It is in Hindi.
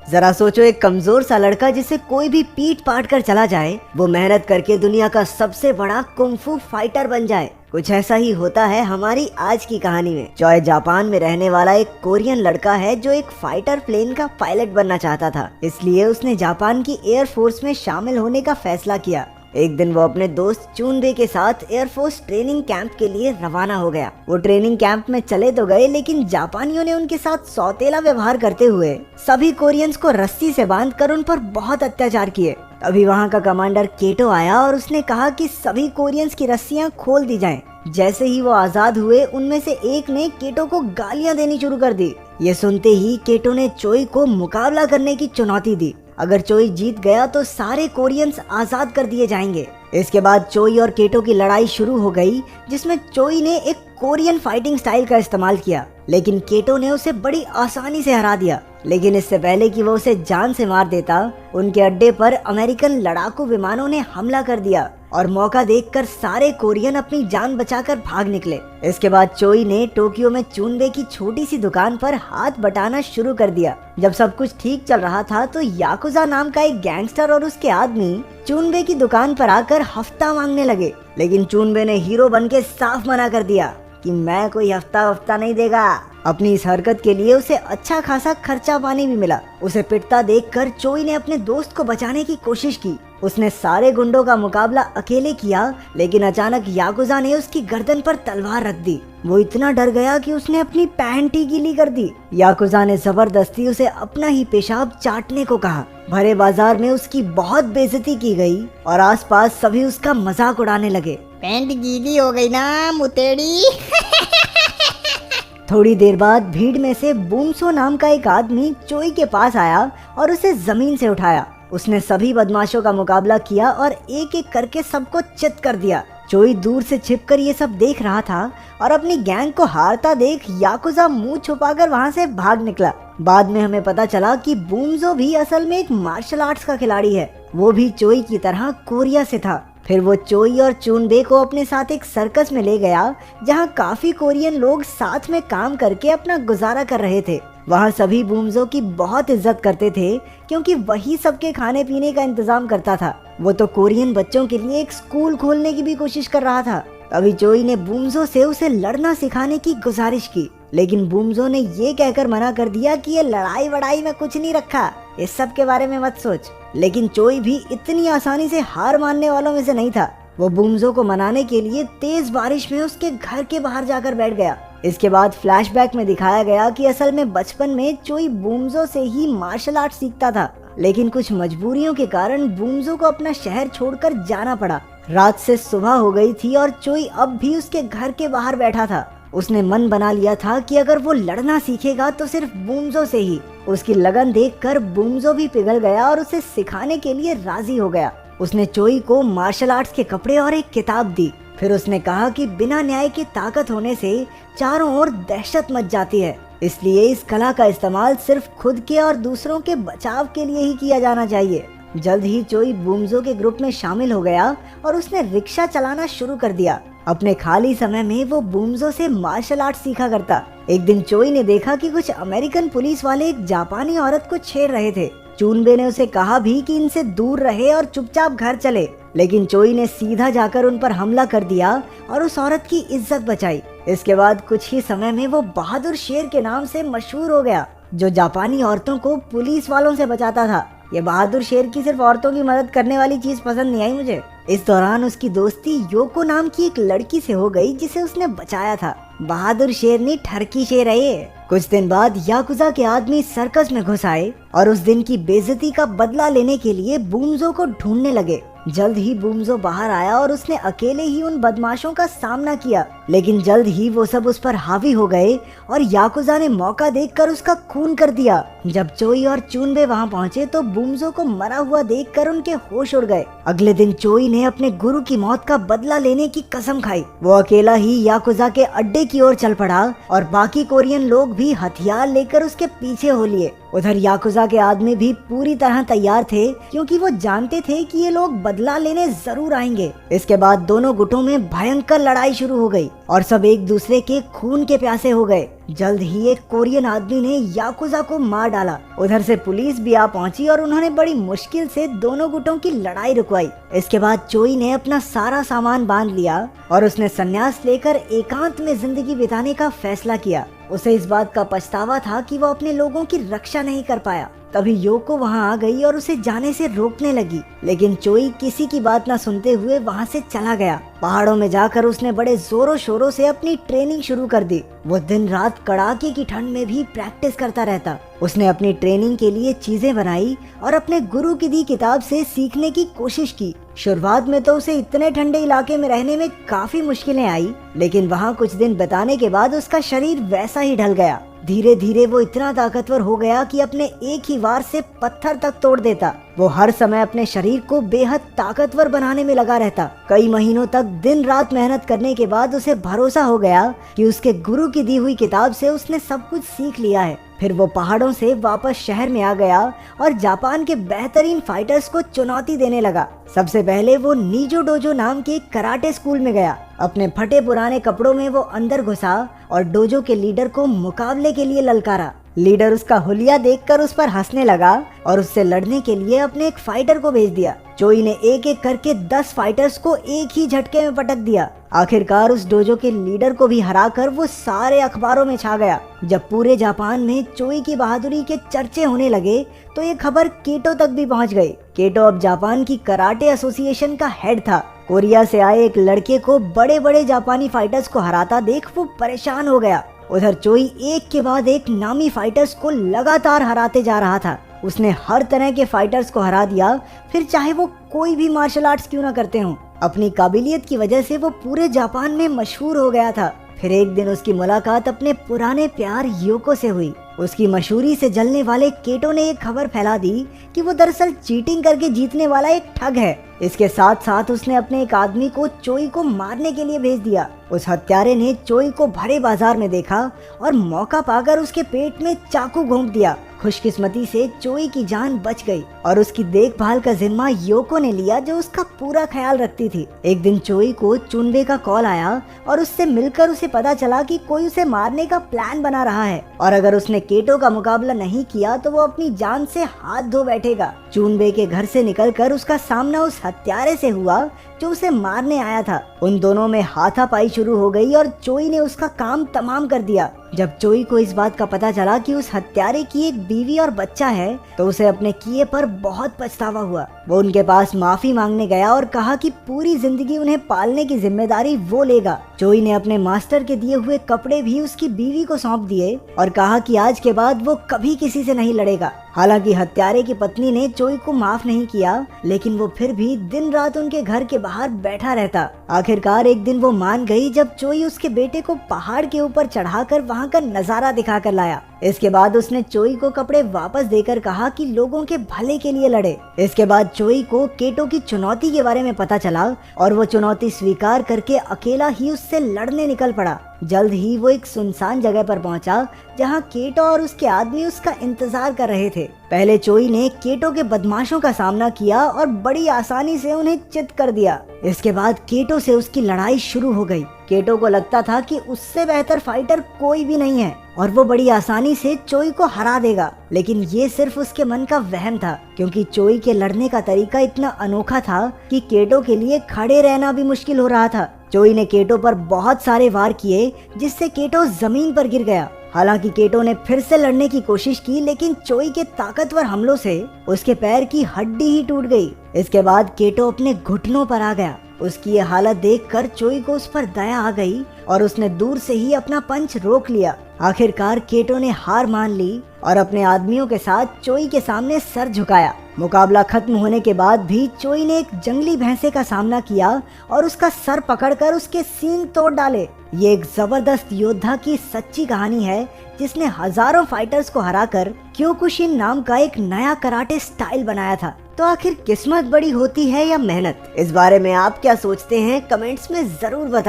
जरा सोचो, एक कमजोर सा लड़का जिसे कोई भी पीट पाट कर चला जाए, वो मेहनत करके दुनिया का सबसे बड़ा कुंफू फाइटर बन जाए। कुछ ऐसा ही होता है हमारी आज की कहानी में। चॉय जापान में रहने वाला एक कोरियन लड़का है जो एक फाइटर प्लेन का पायलट बनना चाहता था। इसलिए उसने जापान की एयरफोर्स में शामिल होने का फैसला किया। एक दिन वो अपने दोस्त चूनबे के साथ एयरफोर्स ट्रेनिंग कैंप के लिए रवाना हो गया। वो ट्रेनिंग कैंप में चले तो गए, लेकिन जापानियों ने उनके साथ सौतेला व्यवहार करते हुए सभी कोरियंस को रस्सी से बांधकर उन पर बहुत अत्याचार किए। तभी वहाँ का कमांडर केटो आया और उसने कहा कि सभी कोरियंस की रस्सियाँ खोल दी जाएं। जैसे ही वो आजाद हुए, उनमें से एक ने केटो को गालियाँ देनी शुरू कर दी। ये सुनते ही केटो ने चोई को मुकाबला करने की चुनौती दी। अगर चोई जीत गया तो सारे कोरियंस आजाद कर दिए जाएंगे। इसके बाद चोई और केटो की लड़ाई शुरू हो गई, जिसमें चोई ने एक कोरियन फाइटिंग स्टाइल का इस्तेमाल किया, लेकिन केटो ने उसे बड़ी आसानी से हरा दिया। लेकिन इससे पहले कि वो उसे जान से मार देता, उनके अड्डे पर अमेरिकन लड़ाकू विमानों ने हमला कर दिया और मौका देखकर सारे कोरियन अपनी जान बचाकर भाग निकले। इसके बाद चोई ने टोक्यो में चूनबे की छोटी सी दुकान पर हाथ बटाना शुरू कर दिया। जब सब कुछ ठीक चल रहा था तो याकुजा नाम का एक गैंगस्टर और उसके आदमी चूनबे की दुकान पर आकर हफ्ता मांगने लगे, लेकिन चूनबे ने हीरो बनके साफ मना कर दिया कि मैं कोई हफ्ता नहीं देगा। अपनी इस हरकत के लिए उसे अच्छा खासा खर्चा पानी भी मिला। उसे पिटता देखकर चोई ने अपने दोस्त को बचाने की कोशिश की। उसने सारे गुंडों का मुकाबला अकेले किया, लेकिन अचानक याकुजा ने उसकी गर्दन पर तलवार रख दी। वो इतना डर गया कि उसने अपनी पैंट ही गीली कर दी। याकुजा ने जबरदस्ती उसे अपना ही पेशाब चाटने को कहा। भरे बाजार में उसकी बहुत बेइज्जती की गई और आसपास सभी उसका मजाक उड़ाने लगे। पैंट गीली हो गई ना मुतेड़ी। थोड़ी देर बाद भीड़ में से बूमसो नाम का एक आदमी चोई के पास आया और उसे जमीन से उठाया। उसने सभी बदमाशों का मुकाबला किया और एक एक करके सबको चित कर दिया। चोई दूर से छिपकर ये सब देख रहा था और अपनी गैंग को हारता देख याकुजा मुंह छुपाकर वहां से भाग निकला। बाद में हमें पता चला कि बूमसो भी असल में एक मार्शल आर्ट्स का खिलाड़ी है। वो भी चोई की तरह कोरिया से था। फिर वो चोई और चूनबे को अपने साथ एक सर्कस में ले गया, जहां काफी कोरियन लोग साथ में काम करके अपना गुजारा कर रहे थे। वहां सभी बूमसो की बहुत इज्जत करते थे, क्योंकि वही सबके खाने पीने का इंतजाम करता था। वो तो कोरियन बच्चों के लिए एक स्कूल खोलने की भी कोशिश कर रहा था। तभी चोई ने बूमसो से उसे लड़ना सिखाने की गुजारिश की, लेकिन बूमसो ने ये कहकर मना कर दिया कि ये लड़ाई वड़ाई में कुछ नहीं रखा, इस सब के बारे में मत सोच। लेकिन चोई भी इतनी आसानी से हार मानने वालों में से नहीं था। वो बूमसो को मनाने के लिए तेज बारिश में उसके घर के बाहर जाकर बैठ गया। इसके बाद फ्लैशबैक में दिखाया गया कि असल में बचपन में चोई बूमसो से ही मार्शल आर्ट सीखता था, लेकिन कुछ मजबूरियों के कारण बूमसो को अपना शहर छोड़कर जाना पड़ा। रात से सुबह हो गई थी और चोई अब भी उसके घर के बाहर बैठा था। उसने मन बना लिया था कि अगर वो लड़ना सीखेगा तो सिर्फ बूमसो से ही। उसकी लगन देखकर बूमसो भी पिघल गया और उसे सिखाने के लिए राजी हो गया। उसने चोई को मार्शल आर्ट्स के कपड़े और एक किताब दी। फिर उसने कहा कि बिना न्याय की ताकत होने से चारों ओर दहशत मच जाती है, इसलिए इस कला का इस्तेमाल सिर्फ खुद के और दूसरों के बचाव के लिए ही किया जाना चाहिए। जल्द ही चोई बूमसो के ग्रुप में शामिल हो गया और उसने रिक्शा चलाना शुरू कर दिया। अपने खाली समय में वो बूमसो से मार्शल आर्ट सीखा करता। एक दिन चोई ने देखा कि कुछ अमेरिकन पुलिस वाले एक जापानी औरत को छेड़ रहे थे। चूनबे ने उसे कहा भी कि इनसे दूर रहे और चुपचाप घर चले, लेकिन चोई ने सीधा जाकर उन पर हमला कर दिया और उस औरत की इज्जत बचाई। इसके बाद कुछ ही समय में वो बहादुर शेर के नाम से मशहूर हो गया, जो जापानी औरतों को पुलिस वालों से बचाता था। ये बहादुर शेर की सिर्फ औरतों की मदद करने वाली चीज पसंद नहीं आई मुझे। इस दौरान उसकी दोस्ती योको नाम की एक लड़की से हो गई, जिसे उसने बचाया था। बहादुर शेर नहीं, ठरकी शेर है ये। कुछ दिन बाद याकुजा के आदमी सर्कस में घुस आए और उस दिन की बेइज्जती का बदला लेने के लिए बूमसो को ढूंढने लगे। जल्द ही बूमसो बाहर आया और उसने अकेले ही उन बदमाशों का सामना किया, लेकिन जल्द ही वो सब उस पर हावी हो गए और याकुजा ने मौका देखकर उसका खून कर दिया। जब चोई और चूनबे वहां पहुंचे तो बूमसो को मरा हुआ देखकर उनके होश उड़ गए। अगले दिन चोई ने अपने गुरु की मौत का बदला लेने की कसम खाई। वो अकेला ही याकुजा के अड्डे की ओर चल पड़ा और बाकी कोरियन लोग भी हथियार लेकर उसके पीछे हो लिए। उधर याकुजा के आदमी भी पूरी तरह तैयार थे, क्योंकि वो जानते थे कि ये लोग बदला लेने जरूर आएंगे। इसके बाद दोनों गुटों में भयंकर लड़ाई शुरू हो गई और सब एक दूसरे के खून के प्यासे हो गए। जल्द ही एक कोरियन आदमी ने याकुजा को मार डाला। उधर से पुलिस भी आ पहुंची और उन्होंने बड़ी मुश्किल से दोनों गुटों की लड़ाई रुकवाई। इसके बाद चोई ने अपना सारा सामान बांध लिया और उसने संन्यास लेकर एकांत में जिंदगी बिताने का फैसला किया। उसे इस बात का पछतावा था कि वो अपने लोगों की रक्षा नहीं कर पाया। तभी योको वहां आ गई और उसे जाने से रोकने लगी, लेकिन चोई किसी की बात न सुनते हुए वहां से चला गया। पहाड़ों में जाकर उसने बड़े जोरों शोरों से अपनी ट्रेनिंग शुरू कर दी। वो दिन रात कड़ाके की ठंड में भी प्रैक्टिस करता रहता। उसने अपनी ट्रेनिंग के लिए चीजें बनाई और अपने गुरु की दी किताब से सीखने की कोशिश की। शुरुआत में तो उसे इतने ठंडे इलाके में रहने में काफी मुश्किलें आई, लेकिन वहाँ कुछ दिन बिताने के बाद उसका शरीर वैसा ही ढल गया। धीरे धीरे वो इतना ताकतवर हो गया कि अपने एक ही वार से पत्थर तक तोड़ देता। वो हर समय अपने शरीर को बेहद ताकतवर बनाने में लगा रहता। कई महीनों तक दिन रात मेहनत करने के बाद उसे भरोसा हो गया कि उसके गुरु की दी हुई किताब से उसने सब कुछ सीख लिया है। फिर वो पहाड़ों से वापस शहर में आ गया और जापान के बेहतरीन फाइटर्स को चुनौती देने लगा। सबसे पहले वो नीजो डोजो नाम के कराटे स्कूल में गया। अपने फटे पुराने कपड़ों में वो अंदर घुसा और डोजो के लीडर को मुकाबले के लिए ललकारा। लीडर उसका हुलिया देखकर उस पर हंसने लगा और उससे लड़ने के लिए अपने एक फाइटर को भेज दिया। चोई ने एक एक करके 10 फाइटर्स को एक ही झटके में पटक दिया। आखिरकार उस डोजो के लीडर को भी हराकर वो सारे अखबारों में छा गया। जब पूरे जापान में चोई की बहादुरी के चर्चे होने लगे तो ये खबर केटो तक भी पहुंच गई। केटो अब जापान की कराटे एसोसिएशन का हेड था। कोरिया से आए एक लड़के को बड़े बड़े जापानी फाइटर्स को हराता देख वो परेशान हो गया। उधर चोई एक के बाद एक नामी फाइटर्स को लगातार हराते जा रहा था। उसने हर तरह के फाइटर्स को हरा दिया, फिर चाहे वो कोई भी मार्शल आर्ट्स क्यों ना करते हों। अपनी काबिलियत की वजह से वो पूरे जापान में मशहूर हो गया था। फिर एक दिन उसकी मुलाकात अपने पुराने प्यार योको से हुई। उसकी मशहूरी से जलने वाले केटो ने एक खबर फैला दी कि वो दरअसल चीटिंग करके जीतने वाला एक ठग है। इसके साथ साथ उसने अपने एक आदमी को चोई को मारने के लिए भेज दिया। उस हत्यारे ने चोई को भरे बाजार में देखा और मौका पाकर उसके पेट में चाकू घोंप दिया। खुशकिस्मती से चोई की जान बच गई और उसकी देखभाल का जिम्मा योको ने लिया, जो उसका पूरा ख्याल रखती थी। एक दिन चोई को चुनबे का कॉल आया और उससे मिलकर उसे पता चला कि कोई उसे मारने का प्लान बना रहा है और अगर उसने केटो का मुकाबला नहीं किया तो वो अपनी जान से हाथ धो बैठेगा। चुनबे के घर से निकलकर उसका सामना उस हत्यारे से हुआ जो उसे मारने आया था। उन दोनों में हाथापाई शुरू हो गई और चोई ने उसका काम तमाम कर दिया। जब चोई को इस बात का पता चला कि उस हत्यारे की एक बीवी और बच्चा है तो उसे अपने किए पर बहुत पछतावा हुआ। वो उनके पास माफी मांगने गया और कहा कि पूरी जिंदगी उन्हें पालने की जिम्मेदारी वो लेगा। चोई ने अपने मास्टर के दिए हुए कपड़े भी उसकी बीवी को सौंप दिए और कहा कि आज के बाद वो कभी किसी से नहीं लड़ेगा। हालांकि हत्यारे की पत्नी ने चोई को माफ नहीं किया, लेकिन वो फिर भी दिन रात उनके घर के बाहर बैठा रहता। आखिरकार एक दिन वो मान गई जब चोई उसके बेटे को पहाड़ के ऊपर चढ़ाकर वहाँ का नजारा दिखाकर लाया। इसके बाद उसने चोई को कपड़े वापस देकर कहा कि लोगों के भले के लिए लड़े। इसके बाद चोई को केटो की चुनौती के बारे में पता चला और वो चुनौती स्वीकार करके अकेला ही उससे लड़ने निकल पड़ा। जल्द ही वो एक सुनसान जगह पर पहुंचा जहां केटो और उसके आदमी उसका इंतजार कर रहे थे। पहले चोई ने केटो के बदमाशों का सामना किया और बड़ी आसानी से उन्हें चित कर दिया। इसके बाद केटो से उसकी लड़ाई शुरू हो गई। केटो को लगता था कि उससे बेहतर फाइटर कोई भी नहीं है और वो बड़ी आसानी से चोई को हरा देगा, लेकिन ये सिर्फ उसके मन का वहम था, क्योंकि चोई के लड़ने का तरीका इतना अनोखा था कि केटो के लिए खड़े रहना भी मुश्किल हो रहा था। चोई ने केटो पर बहुत सारे वार किए जिससे केटो जमीन पर गिर गया। हालांकि केटो ने फिर से लड़ने की कोशिश की, लेकिन चोई के ताकतवर हमलों से उसके पैर की हड्डी ही टूट गई। इसके बाद केटो अपने घुटनों पर आ गया। उसकी ये हालत देखकर चोई को उस पर दया आ गई और उसने दूर से ही अपना पंच रोक लिया। आखिरकार केटो ने हार मान ली और अपने आदमियों के साथ चोई के सामने सर झुकाया। मुकाबला खत्म होने के बाद भी चोई ने एक जंगली भैंसे का सामना किया और उसका सर पकड़कर उसके सींग तोड़ डाले। ये एक जबरदस्त योद्धा की सच्ची कहानी है जिसने हजारों फाइटर्स को हराकर क्योकुशिन नाम का एक नया कराटे स्टाइल बनाया था। तो आखिर किस्मत बड़ी होती है या मेहनत? इस बारे में आप क्या सोचते हैं? कमेंट्स में जरूर बताएं।